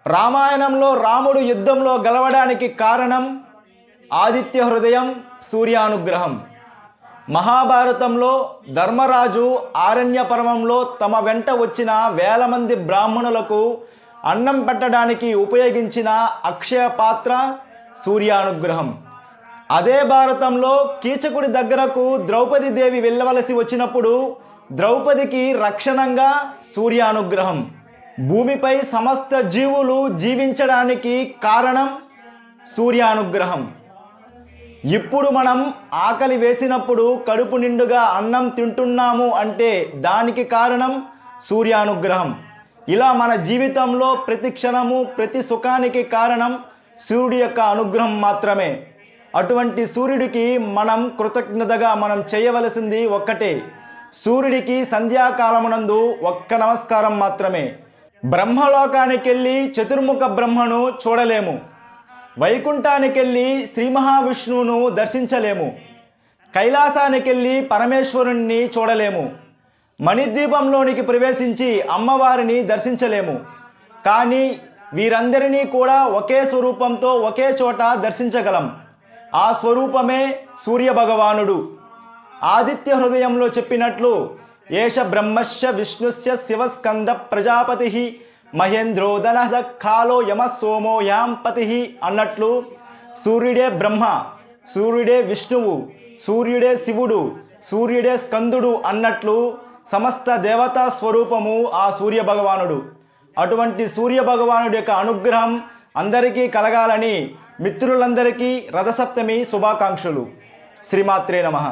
రామాయణంలో రాముడు యుద్ధంలో గెలవడానికి కారణం ఆదిత్య హృదయం, సూర్యానుగ్రహం. మహాభారతంలో ధర్మరాజు ఆరణ్య పర్వంలో తమ వెంట వచ్చిన వేల మంది బ్రాహ్మణులకు అన్నం పెట్టడానికి ఉపయోగించిన అక్షయ పాత్ర సూర్యానుగ్రహం. అదే భారతంలో కీచకుడి దగ్గరకు ద్రౌపదీదేవి వెళ్ళవలసి వచ్చినప్పుడు ద్రౌపదికి రక్షణంగా సూర్యానుగ్రహం. భూమిపై సమస్త జీవులు జీవించడానికి కారణం సూర్యానుగ్రహం. ఇప్పుడు మనం ఆకలి వేసినప్పుడు కడుపు నిండుగా అన్నం తింటున్నాము అంటే దానికి కారణం సూర్యానుగ్రహం. ఇలా మన జీవితంలో ప్రతి క్షణము ప్రతి సుఖానికి కారణం సూర్యుడి యొక్క అనుగ్రహం మాత్రమే. అటువంటి సూర్యుడికి మనం కృతజ్ఞతగా మనం చేయవలసింది ఒక్కటే, సూర్యుడికి సంధ్యాకాలమునందు ఒక్క నమస్కారం మాత్రమే. బ్రహ్మలోకానికి వెళ్ళి చతుర్ముఖ బ్రహ్మను చూడలేము, వైకుంఠానికి వెళ్ళి శ్రీ మహావిష్ణువును దర్శించలేము, కైలాసానికి వెళ్ళి పరమేశ్వరుణ్ణి చూడలేము, మణిద్వీపంలోనికి ప్రవేశించి అమ్మవారిని దర్శించలేము. కానీ వీరందరినీ కూడా ఒకే స్వరూపంతో ఒకే చోట దర్శించగలం. ఆ స్వరూపమే సూర్యభగవానుడు. ఆదిత్య హృదయంలో చెప్పినట్లు ఏష బ్రహ్మశ్చ విష్ణుస్య శివస్కంద ప్రజాపతి మహేంద్రో దనః కాలో యమ సోమో యాంపతి అన్నట్లు సూర్యుడే బ్రహ్మ, సూర్యుడే విష్ణువు, సూర్యుడే శివుడు, సూర్యుడే స్కందుడు అన్నట్లు సమస్త దేవతా స్వరూపము ఆ సూర్యభగవానుడు. అటువంటి సూర్యభగవానుడి యొక్క అనుగ్రహం అందరికీ కలగాలని మిత్రులందరికీ రథసప్తమి శుభాకాంక్షలు. శ్రీమాత్రే నమః.